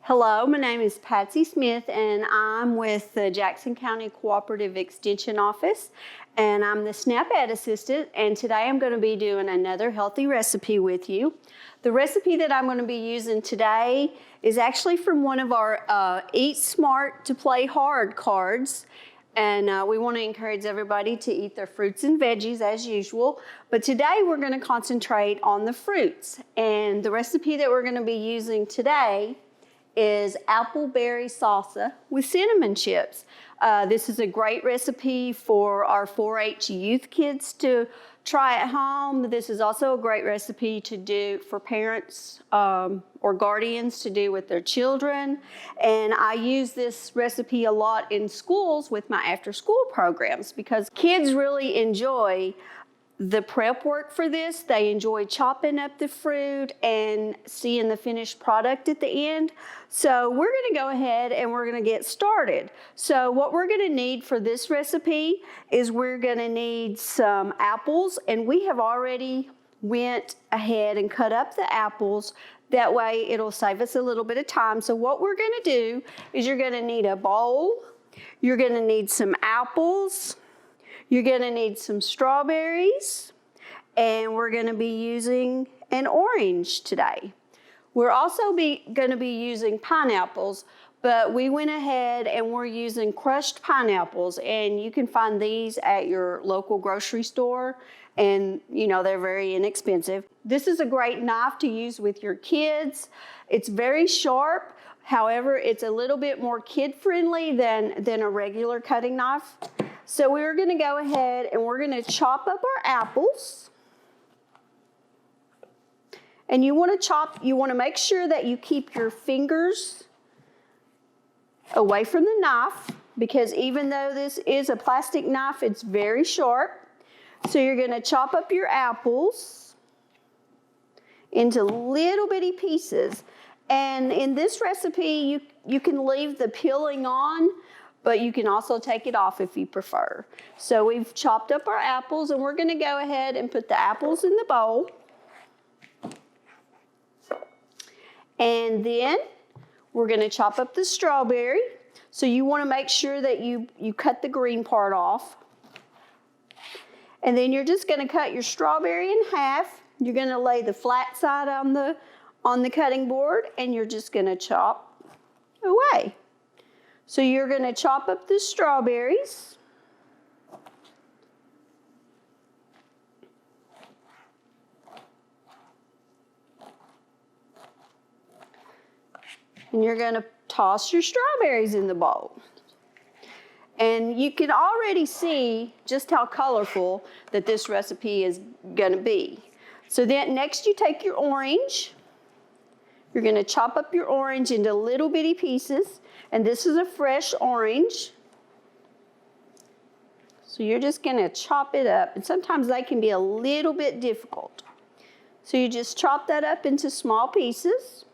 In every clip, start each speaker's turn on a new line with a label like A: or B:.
A: Hello, my name is Patsy Smith and I'm with the Jackson County Cooperative Extension Office and I'm the SNAP Ed assistant, and today I'm going to be doing another healthy recipe with you. The recipe that I'm going to be using today is actually from one of our Eat Smart to Play Hard cards. And we want to encourage everybody to eat their fruits and veggies as usual. But today we're going to concentrate on the fruits. And the recipe that we're going to be using today is appleberry salsa with cinnamon chips. This is a great recipe for our 4-H youth kids to try at home. This is also a great recipe to do for parents or guardians to do with their children. And I use this recipe a lot in schools with my after-school programs because kids really enjoy the prep work for this. They enjoy chopping up the fruit and seeing the finished product at the end. So we're going to go ahead and we're going to get started. So what we're going to need for this recipe is we're going to need some apples, and we have already went ahead and cut up the apples. That way it'll save us a little bit of time. So what we're going to do is you're going to need a bowl. You're going to need some apples. You're going to need some strawberries, and we're going to be using an orange today. We're also going to be using pineapples, but we went ahead and we're using crushed pineapples, and you can find these at your local grocery store, and they're very inexpensive. This is a great knife to use with your kids. It's very sharp. However, it's a little bit more kid-friendly than a regular cutting knife. So we're going to go ahead and we're going to chop up our apples. And you want to make sure that you keep your fingers away from the knife, because even though this is a plastic knife, it's very sharp. So you're going to chop up your apples into little bitty pieces. And in this recipe, you can leave the peeling on, but you can also take it off if you prefer. So we've chopped up our apples, and we're going to go ahead and put the apples in the bowl. And then we're going to chop up the strawberry. So you want to make sure that you cut the green part off. And then you're just going to cut your strawberry in half. You're going to lay the flat side on the cutting board, and you're just going to chop away. So you're going to chop up the strawberries. And you're going to toss your strawberries in the bowl. And you can already see just how colorful that this recipe is going to be. So then next you take your orange. You're going to chop up your orange into little bitty pieces. And this is a fresh orange. So you're just going to chop it up. And sometimes they can be a little bit difficult. So you just chop that up into small pieces.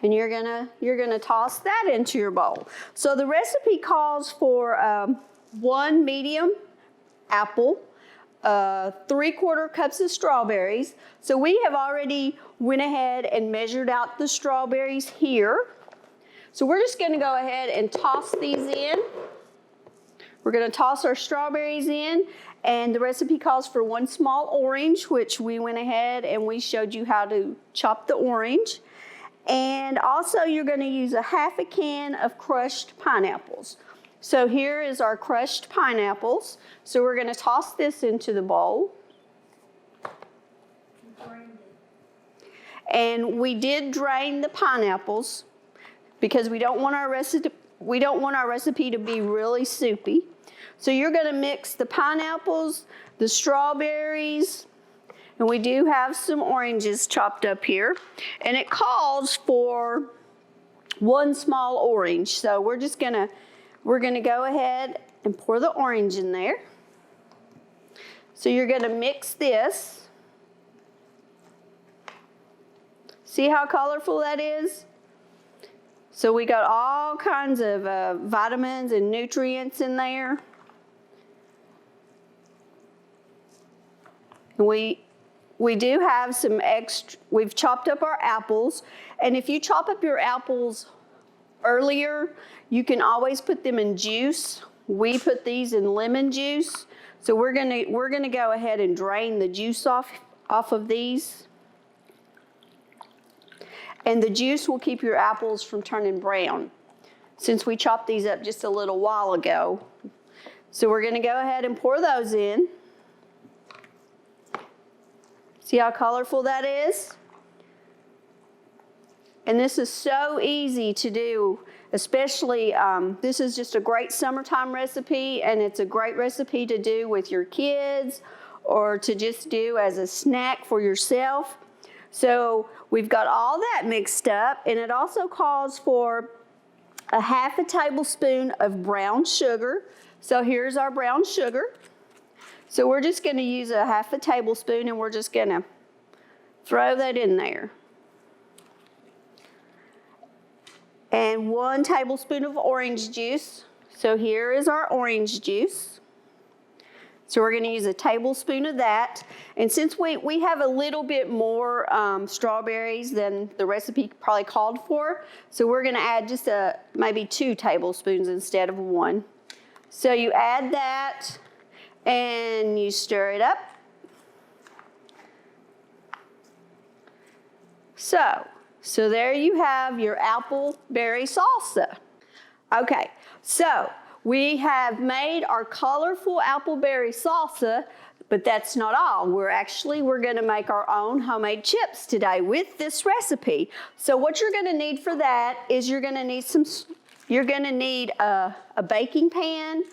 A: And you're gonna toss that into your bowl. So the recipe calls for 1 medium apple, 3/4 cups of strawberries. So we have already went ahead and measured out the strawberries here. So we're just going to go ahead and toss these in. We're going to toss our strawberries in, and the recipe calls for 1 small orange, which we went ahead and we showed you how to chop the orange. And also you're going to use a 1/2 can of crushed pineapples. So here is our crushed pineapples. So we're going to toss this into the bowl. And we did drain the pineapples because we don't want our recipe to be really soupy. So you're going to mix the pineapples, the strawberries, and we do have some oranges chopped up here. And it calls for 1 small orange. So we're going to go ahead and pour the orange in there. So you're going to mix this. See how colorful that is? So we got all kinds of vitamins and nutrients in there. And we do have some extra, we've chopped up our apples, and if you chop up your apples earlier, you can always put them in juice. We put these in lemon juice. So we're gonna go ahead and drain the juice off of these. And the juice will keep your apples from turning brown, since we chopped these up just a little while ago. So we're gonna go ahead and pour those in. See how colorful that is? And this is so easy to do, especially, this is just a great summertime recipe, and it's a great recipe to do with your kids or to just do as a snack for yourself. So we've got all that mixed up, and it also calls for a half a tablespoon of brown sugar. So here's our brown sugar. So we're just gonna use a half a tablespoon, and we're just gonna throw that in there. And 1 tablespoon of orange juice. So here is our orange juice. So we're gonna use a tablespoon of that. And since we have a little bit more strawberries than the recipe probably called for, so we're gonna add just maybe 2 tablespoons instead of 1. So you add that and you stir it up. So there you have your apple berry salsa. Okay, so we have made our colorful apple berry salsa, but that's not all. We're gonna make our own homemade chips today with this recipe. So what you're gonna need for that is you're gonna need a baking pan,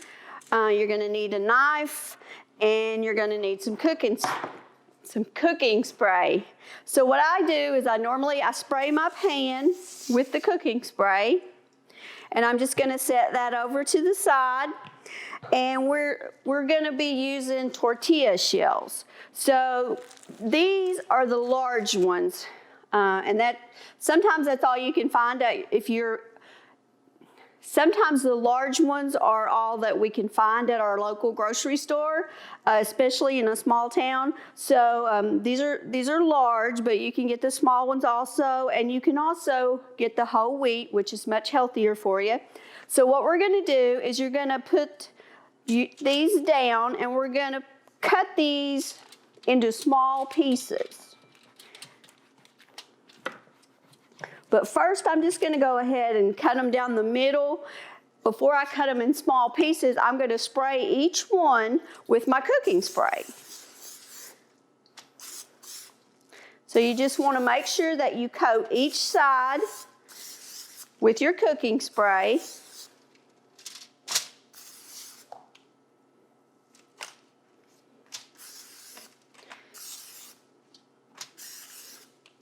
A: you're gonna need a knife, and you're gonna need some cooking spray. So what I do is I spray my pan with the cooking spray, and I'm just gonna set that over to the side, and we're gonna be using tortilla shells. So these are the large ones, and sometimes that's all you can find Sometimes the large ones are all that we can find at our local grocery store, especially in a small town. So these are large, but you can get the small ones also, and you can also get the whole wheat, which is much healthier for you. So what we're gonna do is you're gonna put these down, and we're gonna cut these into small pieces. But first, I'm just gonna go ahead and cut them down the middle. Before I cut them in small pieces, I'm gonna spray each one with my cooking spray. So you just wanna make sure that you coat each side with your cooking spray.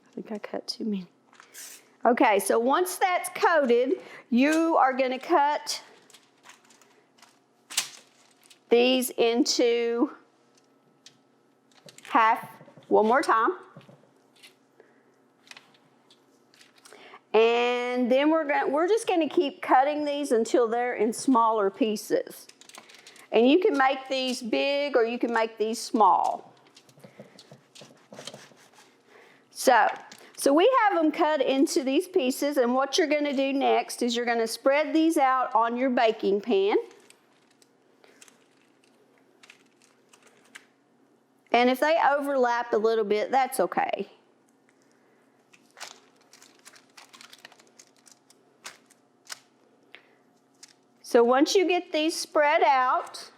A: I think I cut too many. Okay, so once that's coated, you are gonna cut these into half one more time. And then we're just gonna keep cutting these until they're in smaller pieces. And you can make these big or you can make these small. So we have them cut into these pieces, and what you're gonna do next is you're gonna spread these out on your baking pan. And if they overlap a little bit, that's okay. So once you get these spread out,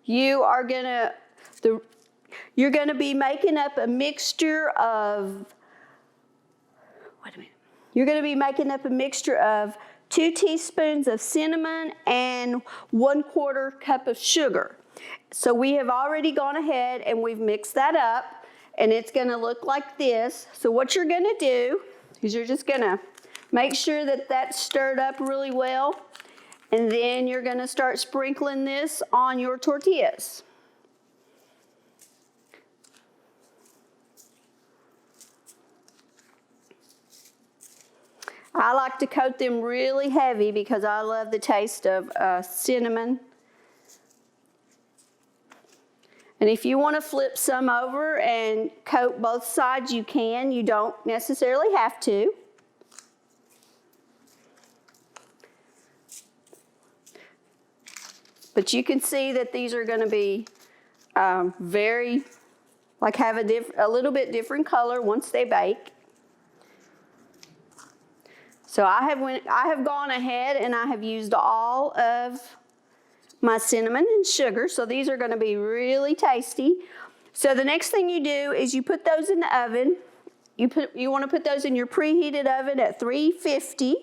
A: you're gonna be making up a mixture of, You're gonna be making up a mixture of 2 teaspoons of cinnamon and 1/4 cup of sugar. So we have already gone ahead and we've mixed that up, and it's gonna look like this. So what you're gonna do is you're just gonna make sure that that's stirred up really well. And then you're gonna start sprinkling this on your tortillas. I like to coat them really heavy because I love the taste of cinnamon. And if you want to flip some over and coat both sides, you can. You don't necessarily have to. But you can see that these are going to be have a little bit different color once they bake. So I have gone ahead and I have used all of my cinnamon and sugar. So these are going to be really tasty. So the next thing you do is you put those in the oven. You want to put those in your preheated oven at 350,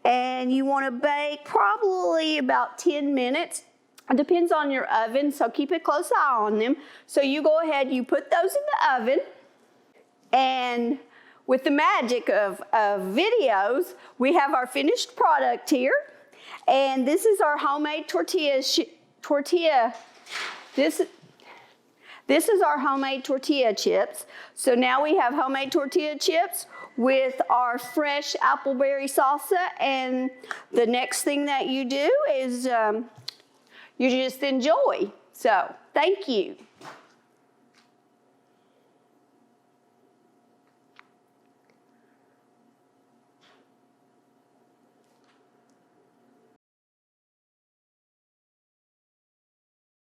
A: and you want to bake probably about 10 minutes. It depends on your oven, so keep a close eye on them. So you go ahead, you put those in the oven, and with the magic of videos, we have our finished product here. And this is our homemade tortilla. This is our homemade tortilla chips. So now we have homemade tortilla chips with our fresh appleberry salsa. And the next thing that you do is you just enjoy. So thank you.